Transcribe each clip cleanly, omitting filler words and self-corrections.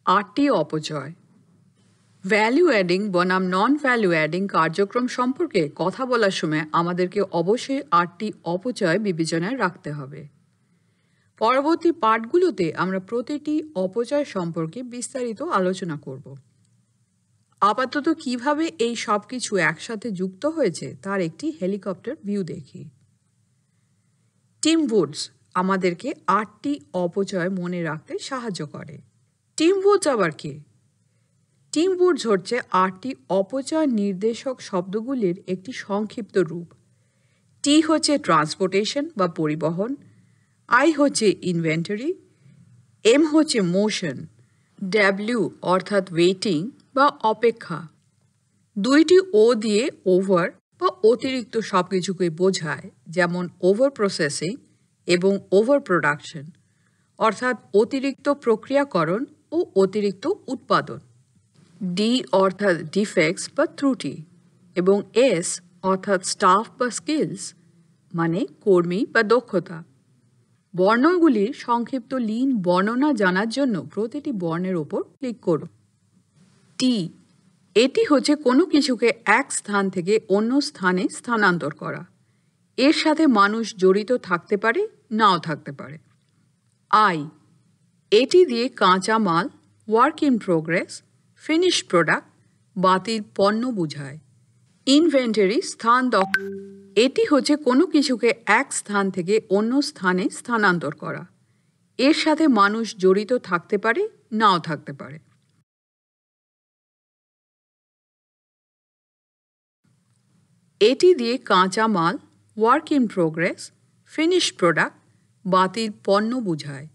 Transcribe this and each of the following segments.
8টি অপচয়। Value adding বনাম নন ভ্যালু অ্যাডিং কার্যক্রম সম্পর্কে কথা বলার সময় আমাদেরকে অবশ্যই 8টি অপচয় বিবেচনায় রাখতে হবে। পরবর্তী পাঠগুলোতে আমরা প্রতিটি অপচয় সম্পর্কে বিস্তারিত আলোচনা করব। আপাতত কিভাবে এই সব কিছু একসাথে যুক্ত হয়েছে তার একটি হেলিকপ্টার ভিউ দেখি। টিম উডস আমাদেরকে 8টি অপচয় মনে রাখতে সাহায্য করে। টিম উডস আবার কে? টিম উডস হচ্ছে 8টি অপচয় নির্দেশক শব্দগুলির একটি সংক্ষিপ্ত রূপ। টি হচ্ছে ট্রান্সপোর্টেশন বা পরিবহন, আই হচ্ছে ইনভেন্টরি, এম হচ্ছে মোশন, ডাব্লিউ অর্থাৎ ওয়েটিং বা অপেক্ষা। দুইটি ও দিয়ে ওভার বা অতিরিক্ত সব কিছুকে বোঝায়, যেমন ওভার প্রসেসিং এবং ওভার প্রোডাকশন অর্থাৎ অতিরিক্ত প্রক্রিয়াকরণ ও অতিরিক্ত উৎপাদন। ডি অর্থাৎ ডিফেক্টস বা ত্রুটি এবং এস অর্থাৎ স্টাফ বা স্কিলস মানে কর্মী বা দক্ষতা। বর্ণগুলির সংক্ষিপ্ত লিন বর্ণনা জানার জন্য প্রতিটি বর্ণের ওপর ক্লিক করুন। টি এটি হচ্ছে কোনো কিছুকে এক স্থান থেকে অন্য স্থানে স্থানান্তর করা। এর সাথে মানুষ জড়িত থাকতে পারে, নাও থাকতে পারে। আই এটি দিয়ে কাঁচা মাল, work in progress, finish product, বাতিল পণ্য বোঝায়। ইনভেন্টরি স্থান দখল, এটি হচ্ছে কোনো কিছুকে এক স্থান থেকে অন্য স্থানে স্থানান্তর করা। এর সাথে মানুষ জড়িত থাকতে পারে, নাও থাকতে পারে। এটি দিয়ে কাঁচা মাল, work in progress, finish product, বাতিল পণ্য বোঝায়।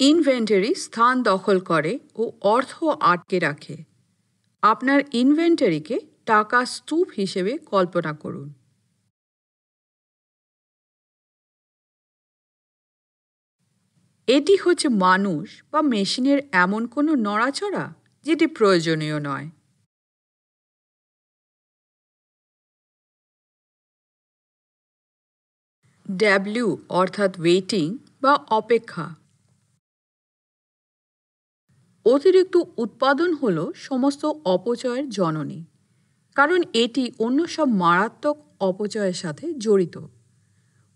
ইনভেন্টরি স্থান দখল করে ও অর্থ আটকে রাখে। আপনার ইনভেন্টরিকে টাকা স্তূপ হিসেবে কল্পনা করুন। এটি হচ্ছে মানুষ বা মেশিনের এমন কোনো নড়াচড়া যেটি প্রয়োজনীয় নয়। ডাব্লিউ অর্থাৎ ওয়েটিং বা অপেক্ষা। অতিরিক্ত উৎপাদন হল সমস্ত অপচয়ের জননী, কারণ এটি অন্য সব মারাত্মক অপচয়ের সাথে জড়িত।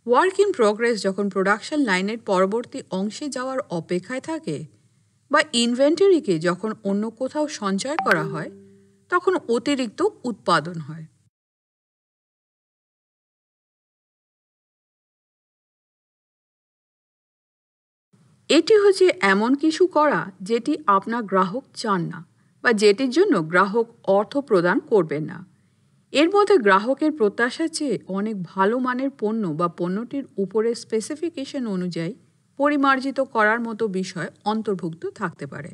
ওয়ার্ক ইন প্রোগ্রেস যখন প্রোডাকশন লাইনের পরবর্তী অংশে যাওয়ার অপেক্ষায় থাকে, বা ইনভেন্টরিকে যখন অন্য কোথাও সঞ্চয় করা হয়, তখন অতিরিক্ত উৎপাদন হয়। এটি হচ্ছে এমন কিছু করা যেটি আপনার গ্রাহক চান না বা যেটির জন্য গ্রাহক অর্থ প্রদান করবেন না। এর মধ্যে গ্রাহকের প্রত্যাশার চেয়ে অনেক ভালো মানের পণ্য বা পণ্যটির উপরের স্পেসিফিকেশন অনুযায়ী পরিমার্জিত করার মতো বিষয় অন্তর্ভুক্ত থাকতে পারে।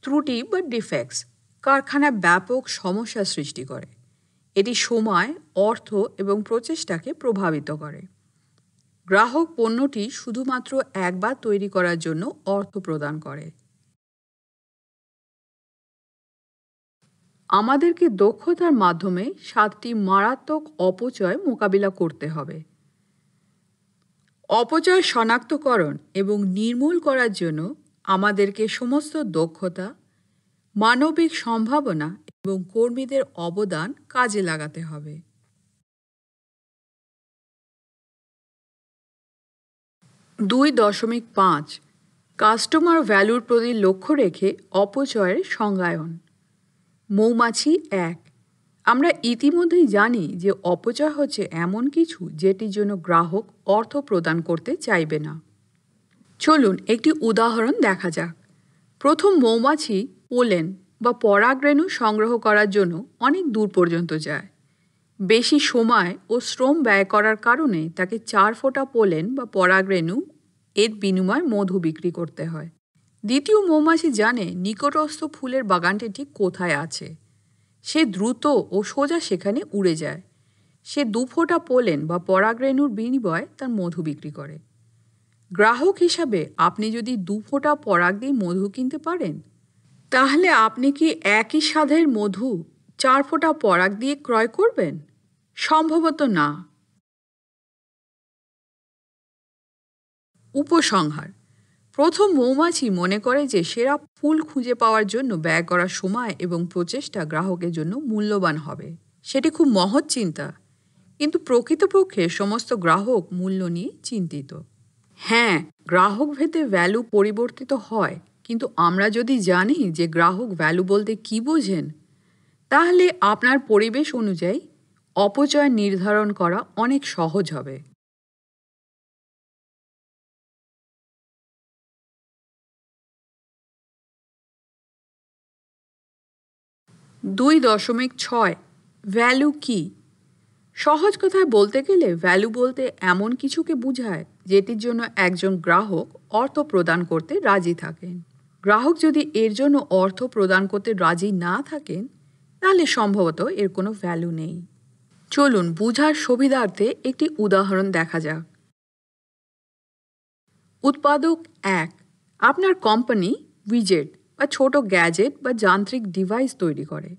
ত্রুটি বা ডিফেক্টস কারখানায় ব্যাপক সমস্যা সৃষ্টি করে। এটি সময়, অর্থ এবং প্রচেষ্টাকে প্রভাবিত করে। গ্রাহক পণ্যটি শুধুমাত্র একবার তৈরি করার জন্য অর্থ প্রদান করে। আমাদেরকে দক্ষতার মাধ্যমে 7টি মারাত্মক অপচয় মোকাবিলা করতে হবে। অপচয় শনাক্তকরণ এবং নির্মূল করার জন্য আমাদেরকে সমস্ত দক্ষতা, মানবিক সম্ভাবনা এবং কর্মীদের অবদান কাজে লাগাতে হবে। 2.5 কাস্টমার ভ্যালুর প্রতি লক্ষ্য রেখে অপচয়ের সংজ্ঞায়ন। মৌমাছি 1 আমরা ইতিমধ্যেই জানি যে অপচয় হচ্ছে এমন কিছু যেটির জন্য গ্রাহক অর্থ প্রদান করতে চাইবে না। চলুন একটি উদাহরণ দেখা যাক। প্রথম মৌমাছি পোলেন বা পরাগরেণু সংগ্রহ করার জন্য অনেক দূর পর্যন্ত যায়। বেশি সময় ও শ্রম ব্যয় করার কারণে তাকে 4 ফোঁটা পোলেন বা পরাগরেণু এর বিনিময়ে মধু বিক্রি করতে হয়। দ্বিতীয় মৌমাছি জানে নিকটস্থ ফুলের বাগানটি ঠিক কোথায় আছে। সে দ্রুত ও সোজা সেখানে উড়ে যায়। সে 2 ফোঁটা পোলেন বা পরাগরেণুর বিনিময়ে তার মধু বিক্রি করে। গ্রাহক হিসাবে আপনি যদি 2 ফোঁটা পরাগ দিয়ে মধু কিনতে পারেন, তাহলে আপনি কি একই স্বাদের মধু 4 ফোঁটা পরাগ দিয়ে ক্রয় করবেন? সম্ভবত না। উপসংহার: প্রথম মৌমাছি মনে করে যে সেরা ফুল খুঁজে পাওয়ার জন্য ব্যয় করা সময় এবং প্রচেষ্টা গ্রাহকের জন্য মূল্যবান হবে। সেটি খুব মহৎ চিন্তা, কিন্তু প্রকৃতপক্ষে সমস্ত গ্রাহক মূল্য নিয়ে চিন্তিত। হ্যাঁ, গ্রাহক ভেদে ভ্যালু পরিবর্তিত হয়, কিন্তু আমরা যদি জানি যে গ্রাহক ভ্যালু বলতে কী বোঝেন, তাহলে আপনার পরিবেশ অনুযায়ী অপচয় নির্ধারণ করা অনেক সহজ হবে। 2.6 ভ্যালু কি? সহজ কথায় বলতে গেলে ভ্যালু বলতে এমন কিছুকে বোঝায় যেটির জন্য একজন গ্রাহক অর্থ প্রদান করতে রাজি থাকেন। গ্রাহক যদি এর জন্য অর্থ প্রদান করতে রাজি না থাকেন, তাহলে সম্ভবত এর কোনো ভ্যালু নেই। চলুন বোঝার সুবিধার্থে একটি উদাহরণ দেখা যাক। উৎপাদক 1 আপনার কোম্পানি উইজেট বা ছোট গ্যাজেট বা যান্ত্রিক ডিভাইস তৈরি করে,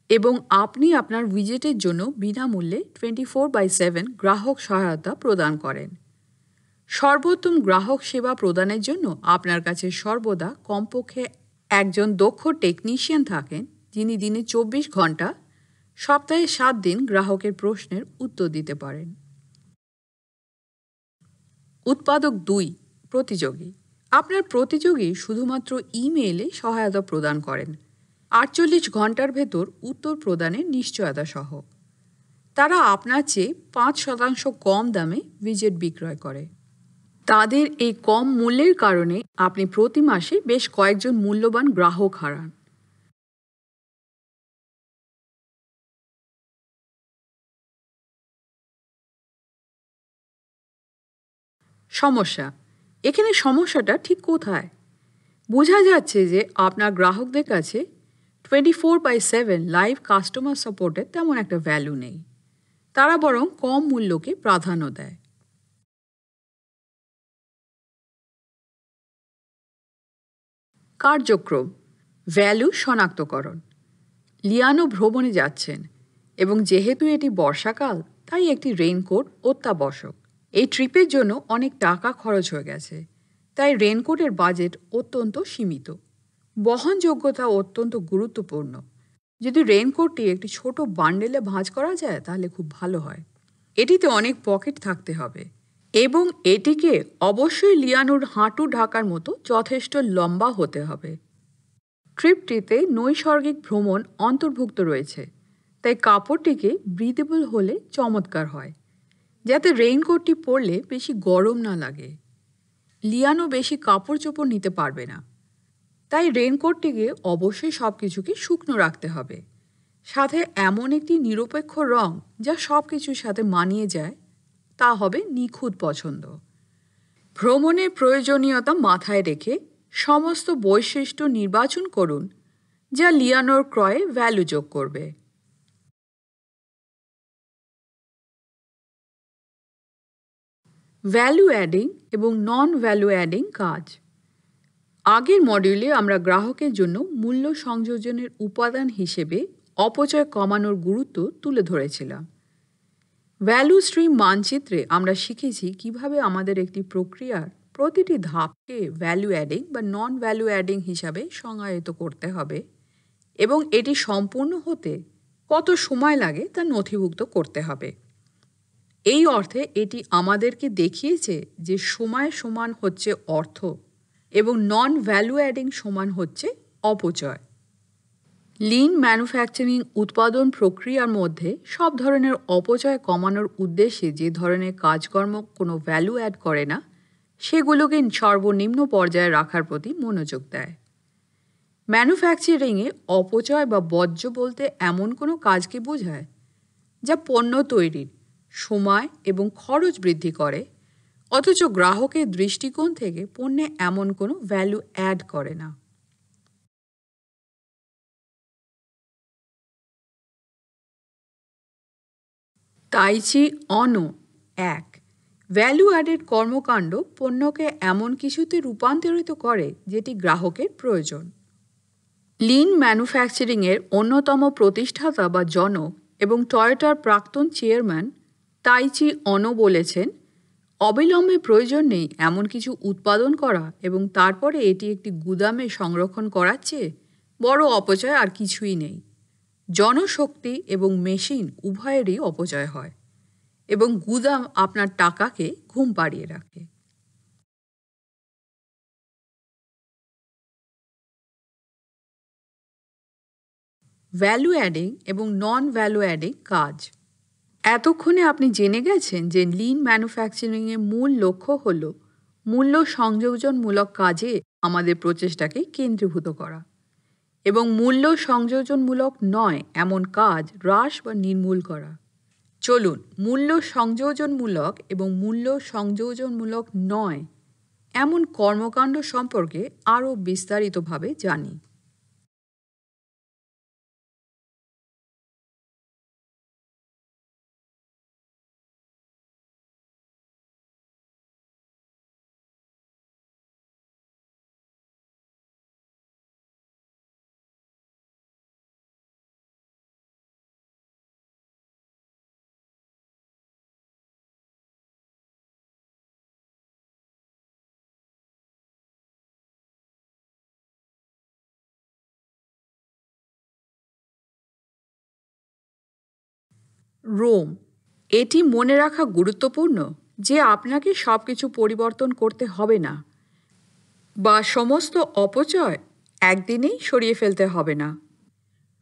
এবং আপনি আপনার উইজেটের জন্য বিনামূল্যে 24/7 গ্রাহক সহায়তা প্রদান করেন। সর্বোত্তম গ্রাহক সেবা প্রদানের জন্য আপনার কাছে সর্বদা কমপক্ষে একজন দক্ষ টেকনিশিয়ান থাকেন, যিনি দিনে 24 ঘন্টা, সপ্তাহে 7 দিন গ্রাহকের প্রশ্নের উত্তর দিতে পারেন। উৎপাদক 2 প্রতিযোগী আপনার প্রতিযোগী শুধুমাত্র ইমেইলে সহায়তা প্রদান করেন, 48 ঘন্টার ভেতর উত্তর প্রদানের নিশ্চয়তা সহ। তারা আপনার চেয়ে 5% কম দামে উইজেট বিক্রয় করে। তাদের এই কম মূল্যের কারণে আপনি প্রতি মাসে বেশ কয়েকজন মূল্যবান গ্রাহক হারান। সমস্যা: এখানে সমস্যাটা ঠিক কোথায়? বোঝা যাচ্ছে যে আপনার গ্রাহকদের কাছে 24/7 লাইভ কাস্টমার সাপোর্টের তেমন একটা ভ্যালু নেই। তারা বরং কম মূল্যকে প্রাধান্য দেয়। কার্যক্রম: ভ্যালু শনাক্তকরণ। লিয়ানো ভ্রমণে যাচ্ছেন, এবং যেহেতু এটি বর্ষাকাল, তাই একটি রেইনকোট অত্যাবশ্যক। এই ট্রিপের জন্য অনেক টাকা খরচ হয়ে গেছে, তাই রেইনকোটের বাজেট অত্যন্ত সীমিত। বহনযোগ্যতা অত্যন্ত গুরুত্বপূর্ণ। যদি রেইনকোটটি একটি ছোট বান্ডেলে ভাঁজ করা যায় তাহলে খুব ভালো হয়। এটিতে অনেক পকেট থাকতে হবে, এবং এটিকে অবশ্যই লিয়ানোর হাঁটু ঢাকার মতো যথেষ্ট লম্বা হতে হবে। ট্রিপটিতে নৈসর্গিক ভ্রমণ অন্তর্ভুক্ত রয়েছে, তাই কাপড়টিকে ব্রিদেবল হলে চমৎকার হয়, যাতে রেইনকোটটি পরলে বেশি গরম না লাগে। লিয়ানো বেশি কাপড় চোপড় নিতে পারবে না, তাই রেইনকোটটিকে অবশ্যই সব কিছুকে শুকনো রাখতে হবে। সাথে এমন একটি নিরপেক্ষ রং যা সব কিছুর সাথে মানিয়ে যায়, তা হবে নিখুঁত পছন্দ। ভ্রমণের প্রয়োজনীয়তা মাথায় রেখে সমস্ত বৈশিষ্ট্য নির্বাচন করুন যা লিয়ানোর ক্রয়ে ভ্যালু যোগ করবে। ভ্যালু অ্যাডিং এবং নন ভ্যালু অ্যাডিং কাজ। আগের মডিউলে আমরা গ্রাহকের জন্য মূল্য সংযোজনের উপাদান হিসেবে অপচয় কমানোর গুরুত্ব তুলে ধরেছিলাম। ভ্যালু স্ট্রিম মানচিত্রে আমরা শিখেছি কিভাবে আমাদের একটি প্রক্রিয়ার প্রতিটি ধাপকে ভ্যালু অ্যাডিং বা নন ভ্যালু অ্যাডিং হিসাবে সংজ্ঞায়িত করতে হবে, এবং এটি সম্পূর্ণ হতে কত সময় লাগে তা নথিভুক্ত করতে হবে। এই অর্থে এটি আমাদেরকে দেখিয়েছে যে সময় সমান হচ্ছে অর্থ, এবং নন ভ্যালু অ্যাডিং সমান হচ্ছে অপচয়। লিন ম্যানুফ্যাকচারিং উৎপাদন প্রক্রিয়ার মধ্যে সব ধরনের অপচয় কমানোর উদ্দেশ্যে যে ধরনের কাজকর্ম কোনো ভ্যালু অ্যাড করে না, সেগুলোকে সর্বনিম্ন পর্যায়ে রাখার প্রতি মনোযোগ দেয়। ম্যানুফ্যাকচারিংয়ে অপচয় বা বর্জ্য বলতে এমন কোনো কাজকে বোঝায় যা পণ্য তৈরির সময় এবং খরচ বৃদ্ধি করে, অথচ গ্রাহকের দৃষ্টিকোণ থেকে পণ্যে এমন কোনো ভ্যালু অ্যাড করে না। তাইচি অনো 1 ভ্যালু অ্যাডেড কর্মকাণ্ড পণ্যকে এমন কিছুতে রূপান্তরিত করে যেটি গ্রাহকের প্রয়োজন। লিন ম্যানুফ্যাকচারিংয়ের অন্যতম প্রতিষ্ঠাতা বা জনক এবং টয়োটার প্রাক্তন চেয়ারম্যান তাইচি অনো বলেছেন, অবিলম্বে প্রয়োজন নেই এমন কিছু উৎপাদন করা এবং তারপরে এটি একটি গুদামে সংরক্ষণ করার চেয়ে বড় অপচয় আর কিছুই নেই। জনশক্তি এবং মেশিন উভয়েরই অপচয় হয় এবং গুদাম আপনার টাকাকে ঘুম পাড়িয়ে রাখে। ভ্যালু অ্যাডিং এবং নন ভ্যালু অ্যাডিং কাজ। এতক্ষণে আপনি জেনে গেছেন যে লিন ম্যানুফ্যাকচারিংয়ের মূল লক্ষ্য হল মূল্য সংযোজনমূলক কাজে আমাদের প্রচেষ্টাকে কেন্দ্রীভূত করা এবং মূল্য সংযোজনমূলক নয় এমন কাজ হ্রাস বা নির্মূল করা। চলুন মূল্য সংযোজনমূলক এবং মূল্য সংযোজনমূলক নয় এমন কর্মকাণ্ড সম্পর্কে আরও বিস্তারিতভাবে জানি। রোম, এটি মনে রাখা গুরুত্বপূর্ণ যে আপনাকে সবকিছু পরিবর্তন করতে হবে না বা সমস্ত অপচয় একদিনেই সরিয়ে ফেলতে হবে না।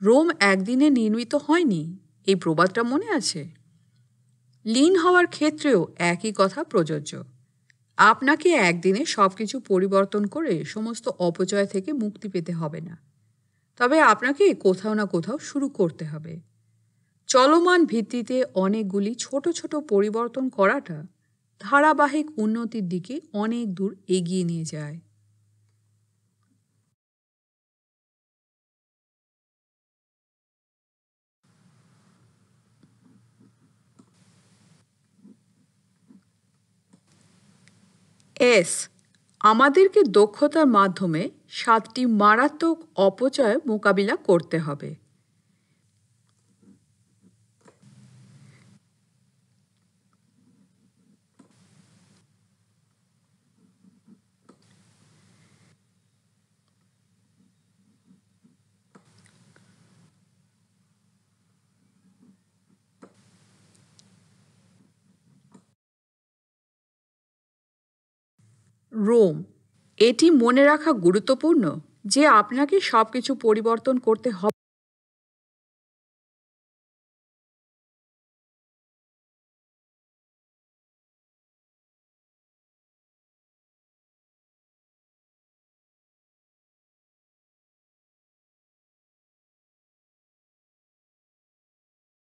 রোম একদিনে নির্মিত হয়নি, এই প্রবাদটা মনে আছে? লিন হওয়ার ক্ষেত্রেও একই কথা প্রযোজ্য। আপনাকে একদিনে সবকিছু পরিবর্তন করে সমস্ত অপচয় থেকে মুক্তি পেতে হবে না, তবে আপনাকে কোথাও না কোথাও শুরু করতে হবে। চলমান ভিত্তিতে অনেকগুলি ছোট ছোট পরিবর্তন করাটা ধারাবাহিক উন্নতির দিকে অনেক দূর এগিয়ে নিয়ে যায়। এস, আমাদেরকে দক্ষতার মাধ্যমে 7টি মারাত্মক অপচয় মোকাবিলা করতে হবে। রোম, এটি মনে রাখা গুরুত্বপূর্ণ যে আপনাকে সবকিছু পরিবর্তন করতে হবে